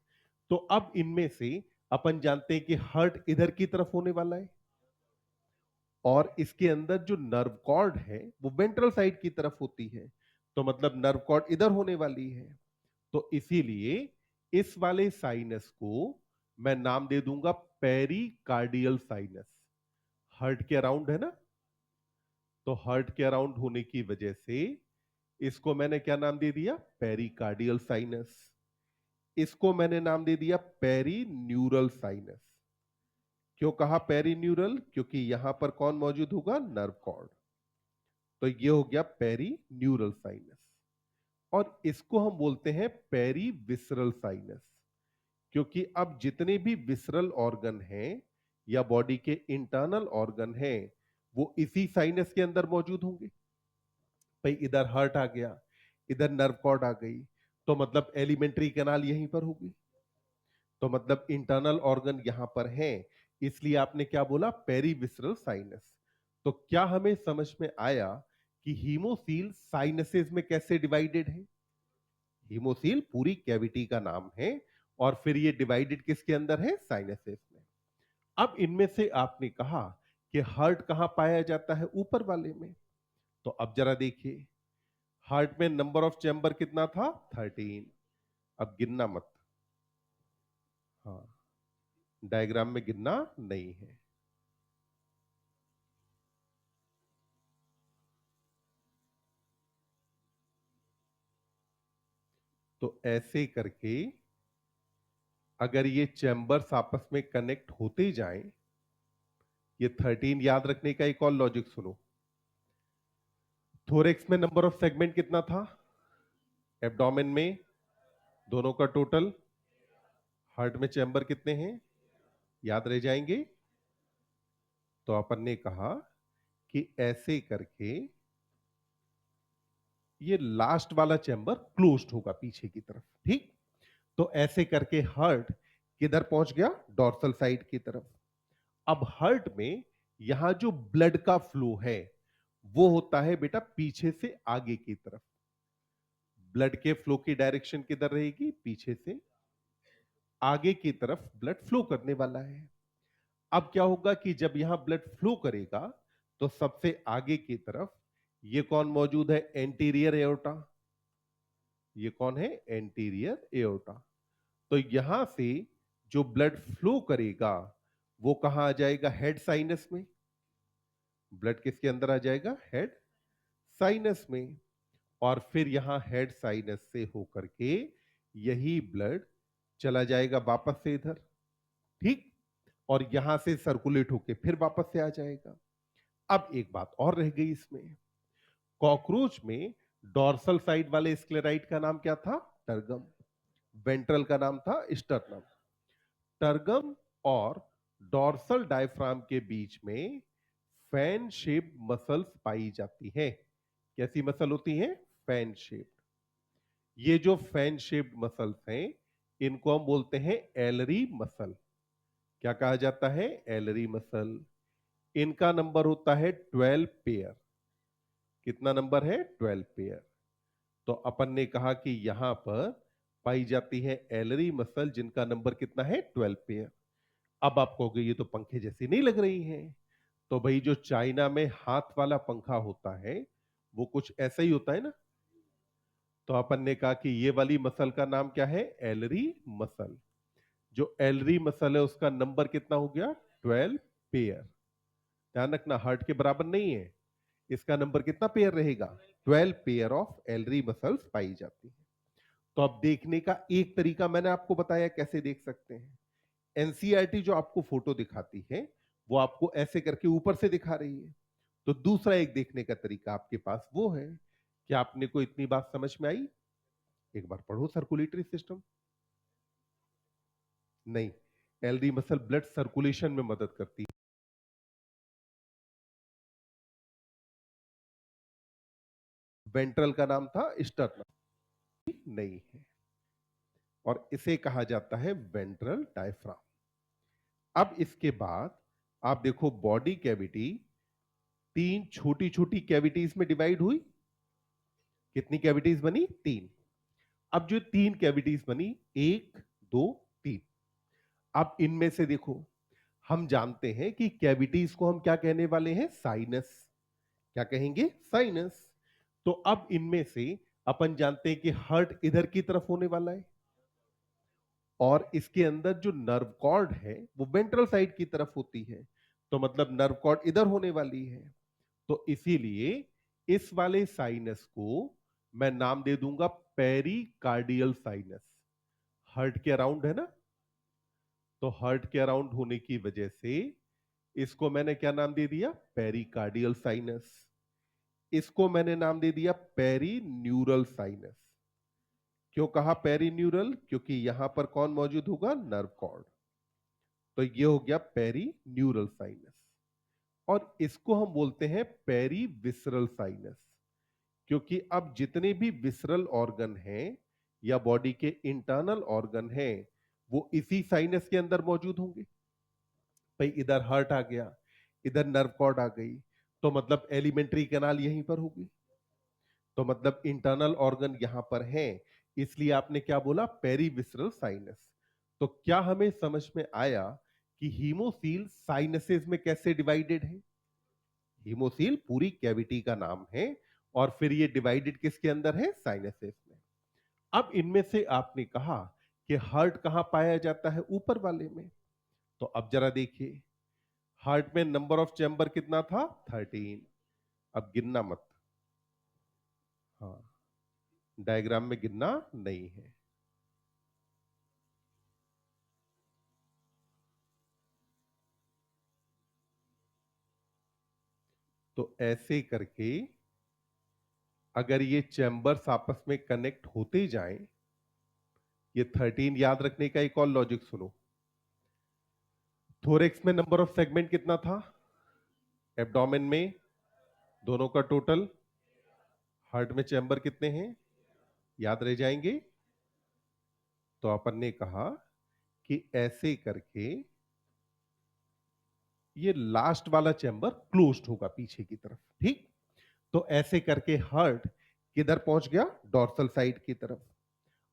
तो अब इनमें से अपन जानते हैं कि हार्ट इधर की तरफ होने वाला है, और इसके अंदर जो नर्व कॉर्ड है वो वेंट्रल साइड की तरफ होती है। तो मतलब नर्व कॉर्ड इधर होने वाली है। तो इसीलिए इस वाले साइनस को मैं नाम दे दूंगा पेरिकार्डियल साइनस। हार्ट के अराउंड है ना, तो हार्ट के अराउंड होने की वजह से इसको मैंने क्या नाम दे दिया? Pericardial sinus. इसको मैंने नाम दे दिया पेरी न्यूरल साइनस। क्यों कहा पेरी न्यूरल? क्योंकि यहां पर कौन मौजूद होगा? Nerve cord. तो ये हो गया पेरी न्यूरल साइनस। और इसको हम बोलते हैं पेरी विसरल साइनस, क्योंकि अब जितने भी विसरल ऑर्गन हैं या बॉडी के इंटरनल ऑर्गन हैं, वो इसी साइनस के अंदर मौजूद होंगे। भाई इधर हार्ट आ गया, इधर नर्व कॉर्ड आ गई, तो मतलब एलिमेंट्री कैनाल यहीं पर होगी। तो मतलब इंटरनल ऑर्गन यहां पर है, इसलिए आपने क्या बोला? Perivisceral sinus. तो क्या हमें समझ में आया कि हीमोसील साइनसेस में कैसे डिवाइडेड है? हीमोसील पूरी कैविटी का नाम है, और फिर ये डिवाइडेड किसके अंदर है? साइनसेस में। अब इनमें से आपने कहा कि हार्ट कहां पाया जाता है? ऊपर वाले में। तो अब जरा देखिए, हार्ट में नंबर ऑफ चैम्बर कितना था? 13। अब गिनना मत। हाँ, डायग्राम में गिनना नहीं है। तो ऐसे करके अगर ये चैम्बर्स आपस में कनेक्ट होते जाएं, ये 13 याद रखने का एक और लॉजिक सुनो। थोरेक्स में नंबर ऑफ सेगमेंट कितना था? एब्डोमेन में दोनों का टोटल। हार्ट में चैम्बर कितने हैं? याद रह जाएंगे। तो अपन ने कहा कि ऐसे करके ये लास्ट वाला चैम्बर क्लोज्ड होगा पीछे की तरफ, ठीक। तो ऐसे करके हार्ट किधर पहुंच गया? डॉर्सल साइड की तरफ। अब हार्ट में यहां जो ब्लड का फ्लो है वो होता है बेटा पीछे से आगे की तरफ। ब्लड के फ्लो की डायरेक्शन किधर रहेगी? पीछे से आगे की तरफ ब्लड फ्लो करने वाला है। अब क्या होगा कि जब यहां ब्लड फ्लो करेगा तो सबसे आगे की तरफ ये कौन मौजूद है? Anterior aorta. ये कौन है? Anterior aorta. तो यहां से जो ब्लड फ्लो करेगा वो कहां आ जाएगा? हेड साइनस में। ब्लड किसके अंदर आ जाएगा? हेड साइनस में। और फिर यहां हेड साइनस से होकर के यही ब्लड चला जाएगा वापस से इधर, ठीक। और यहां से सर्कुलेट होके फिर वापस से आ जाएगा। अब एक बात और रह गई इसमें। कॉकरोच में डॉर्सल साइड वाले स्क्लेराइड का नाम क्या था? टर्गम। वेंट्रल का नाम था स्टर्नम। टर्गम और डॉर्सल डायफ्राम के बीच में फैन शेप्ड मसल्स पाई जाती हैं। कैसी मसल होती हैं? Fan shaped. ये जो फैन शेप्ड मसल्स हैं इनको हम बोलते हैं एलरी मसल। क्या कहा जाता है? एलरी मसल। इनका नंबर होता है 12 पेयर। कितना नंबर है? 12 पेयर। तो अपन ने कहा कि यहां पर पाई जाती है एलरी मसल जिनका नंबर कितना है? 12 पेयर। अब आप कहोगे ये तो पंखे जैसी नहीं लग रही हैं। तो भाई जो चाइना में हाथ वाला पंखा होता है वो कुछ ऐसा ही होता है ना। तो अपन ने कहा कि ये वाली मसल का नाम क्या है? एलरी मसल। जो एलरी मसल है उसका नंबर कितना हो गया? 12 पेयर। ध्यान रखना हार्ट के बराबर नहीं है। इसका नंबर कितना पेयर रहेगा? 12 पेयर ऑफ एलरी मसल्स पाई जाती है। तो अब देखने का एक तरीका मैंने आपको बताया कैसे देख सकते हैं। एनसीईआरटी जो आपको फोटो दिखाती है वो आपको ऐसे करके ऊपर से दिखा रही है। तो दूसरा एक देखने का तरीका आपके पास वो है। क्या आपने को इतनी बात समझ में आई? एक बार पढ़ो सर्कुलेटरी सिस्टम। नहीं, एलरी मसल ब्लड सर्कुलेशन में मदद करती है। वेंट्रल का नाम था स्टर्नम। नहीं है। और इसे कहा जाता है वेंट्रल डायफ्राम। अब इसके बाद आप देखो बॉडी कैविटी तीन छोटी छोटी कैविटीज में डिवाइड हुई। कितनी कैविटीज बनी? तीन। अब जो तीन कैविटीज बनी, एक, दो, तीन। अब इनमें से देखो हम जानते हैं कि कैविटीज को हम क्या कहने वाले हैं? साइनस। क्या कहेंगे? साइनस। तो अब इनमें से अपन जानते हैं कि हार्ट इधर की तरफ होने वाला है और इसके अंदर जो नर्व कॉर्ड है वो वेंट्रल साइड की तरफ होती है। तो मतलब नर्व कॉर्ड इधर होने वाली है। तो इसीलिए इस वाले साइनस को मैं नाम दे दूंगा पेरिकार्डियल साइनस। हार्ट के अराउंड है ना। तो हार्ट के अराउंड होने की वजह से इसको मैंने क्या नाम दे दिया? Pericardial sinus. इसको मैंने नाम दे दिया पेरीन्यूरल साइनस। क्यों कहा पेरीन्यूरल? क्योंकि यहां पर कौन मौजूद होगा? Nerve cord. तो ये हो गया पेरीन्यूरल साइनस। और इसको हम बोलते हैं पेरी विसरल साइनस। क्योंकि अब जितने भी विसरल ऑर्गन हैं या बॉडी के इंटरनल ऑर्गन हैं वो इसी साइनस के अंदर मौजूद होंगे। भाई इधर हार्ट आ गया, इधर नर्व कॉर्ड आ गई, तो मतलब एलिमेंट्री कैनाल यहीं पर होगी। तो मतलब इंटरनल ऑर्गन यहां पर हैं। इसलिए आपने क्या बोला? Perivisceral sinus. तो क्या हमें समझ में आया कि हीमोसील साइनसेस में कैसे डिवाइडेड है? हीमोसील पूरी कैविटी का नाम है और फिर ये डिवाइडेड किसके अंदर है? साइनसेस में। अब इनमें से आपने कहा कि हार्ट कहां पाया जाता है? ऊपर वाले में। तो अब जरा देखिए हार्ट में नंबर ऑफ चैम्बर कितना था? 13। अब गिनना मत। हाँ, डायग्राम में गिनना नहीं है। तो ऐसे करके अगर ये चैम्बर्स आपस में कनेक्ट होते जाएं, ये 13 याद रखने का एक और लॉजिक सुनो। थोरेक्स में नंबर ऑफ सेगमेंट कितना था? एब्डोमेन में दोनों का टोटल। हार्ट में चैम्बर कितने हैं? याद रह जाएंगे। तो अपन ने कहा कि ऐसे करके ये लास्ट वाला चैम्बर क्लोज्ड होगा पीछे की तरफ, ठीक। तो ऐसे करके हार्ट किधर पहुंच गया? डॉर्सल साइड की तरफ।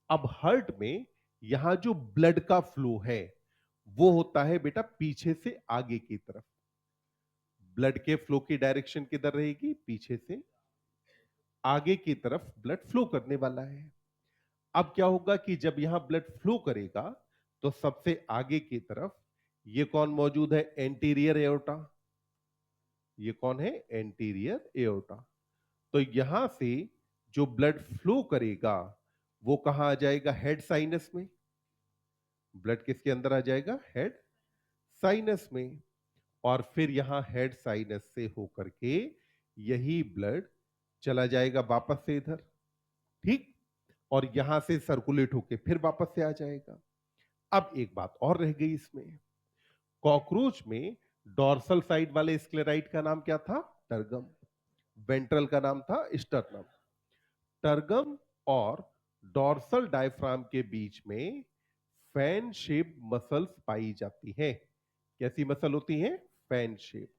अब हार्ट में यहां जो ब्लड का फ्लो है वो होता है बेटा पीछे से आगे की तरफ। ब्लड के फ्लो की डायरेक्शन किधर रहेगी? पीछे से आगे की तरफ ब्लड फ्लो करने वाला है। अब क्या होगा कि जब यहां ब्लड फ्लो करेगा तो सबसे आगे की तरफ ये कौन मौजूद है? Anterior aorta. ये कौन है? Anterior aorta. तो यहां से जो ब्लड फ्लो करेगा वो कहां आ जाएगा? हेड साइनस में। ब्लड किसके अंदर आ जाएगा? हेड साइनस में। और फिर यहां हेड साइनस से होकर के यही ब्लड चला जाएगा वापस से इधर, ठीक। और यहां से सर्कुलेट होके फिर वापस से आ जाएगा। अब एक बात और रह गई इसमें। कॉकरोच में डॉर्सल साइड वाले स्क्लेराइड का नाम क्या था? टर्गम। वेंट्रल का नाम था स्टर्नम। टर्गम और डॉर्सल डायफ्राम के बीच में फैन शेप मसल्स पाई जाती हैं। कैसी मसल होती हैं? Fan shape.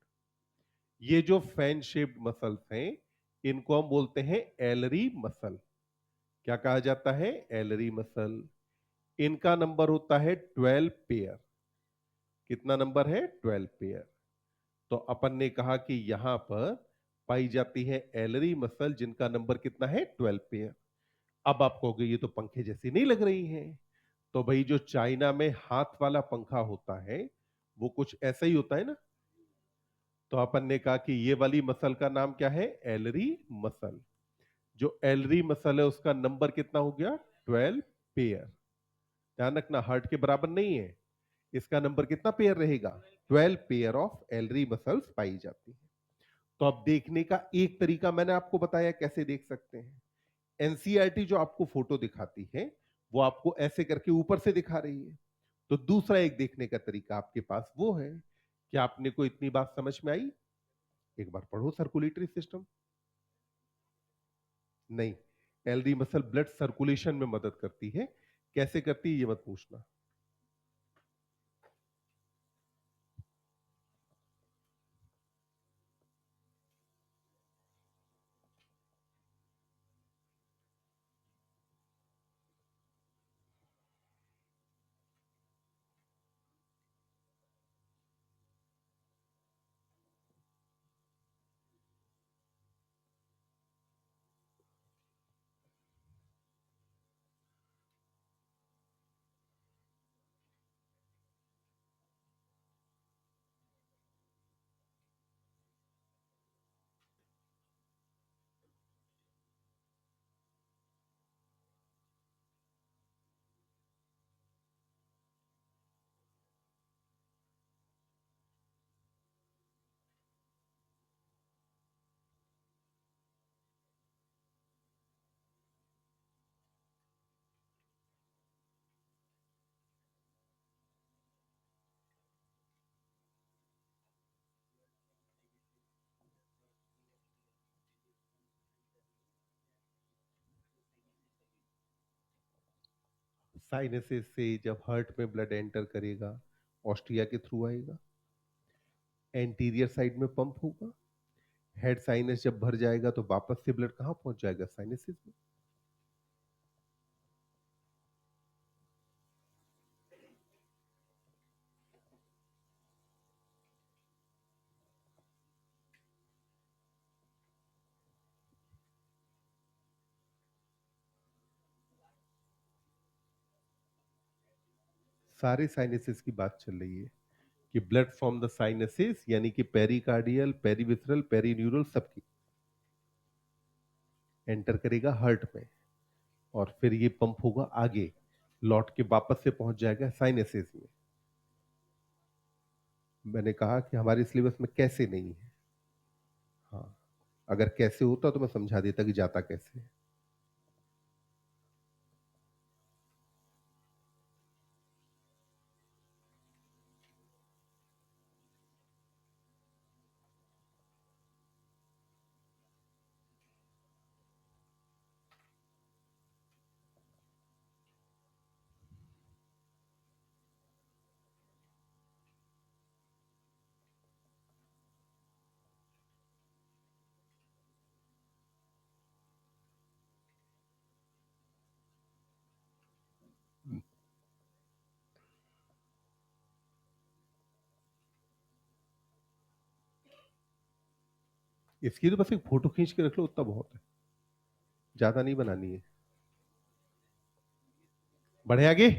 ये जो फैन शेप्ड मसल्स हैं इनको हम बोलते हैं एलरी मसल। क्या कहा जाता है? एलरी मसल। इनका नंबर होता है 12 पेयर। कितना नंबर है? 12 पेयर। तो अपन ने कहा कि यहां पर पाई जाती है एलरी मसल जिनका नंबर कितना है? 12 पेयर। अब आप कहोगे ये तो पंखे जैसी नहीं लग रही हैं। तो भाई जो चाइना में हाथ वाला पंखा होता है वो कुछ ऐसा ही होता है ना। तो अपन ने कहा कि ये वाली मसल का नाम क्या है? एलरी मसल। जो एलरी मसल है उसका नंबर कितना हो गया? 12 पेयर। ध्यान रखना हार्ट के बराबर नहीं है। इसका नंबर कितना पेयर रहेगा? 12 पेयर ऑफ एलरी मसल्स पाई जाती है। तो अब देखने का एक तरीका मैंने आपको बताया कैसे देख सकते हैं। एनसीईआरटी जो आपको फोटो दिखाती है वो आपको ऐसे करके ऊपर से दिखा रही है। तो दूसरा एक देखने का तरीका आपके पास वो है। क्या आपने को इतनी बात समझ में आई? एक बार पढ़ो सर्कुलेटरी सिस्टम। नहीं, एलरी मसल ब्लड सर्कुलेशन में मदद करती है। कैसे करती है ये मत पूछना। साइनसेस से जब हार्ट में ब्लड एंटर करेगा ऑस्ट्रिया के थ्रू आएगा, एंटीरियर साइड में पंप होगा। हेड साइनस जब भर जाएगा तो वापस से ब्लड कहां पहुंच जाएगा? साइनसेस में। सारे साइनसेस की बात चल रही है कि ब्लड फ्रॉम द साइनसेस यानी कि पेरिकार्डियल, पेरीविसरल, पेरीन्यूरल सबकी एंटर करेगा हार्ट में। और फिर ये पंप होगा आगे, लौट के वापस से पहुंच जाएगा साइनसेस में। मैंने कहा कि हमारे सिलेबस में कैसे नहीं है। हाँ, अगर कैसे होता तो मैं समझा देता कि जाता कैसे है। इसकी तो बस एक फोटो खींच के रख लो, उतना बहुत है, ज्यादा नहीं बनानी है। बढ़े आगे।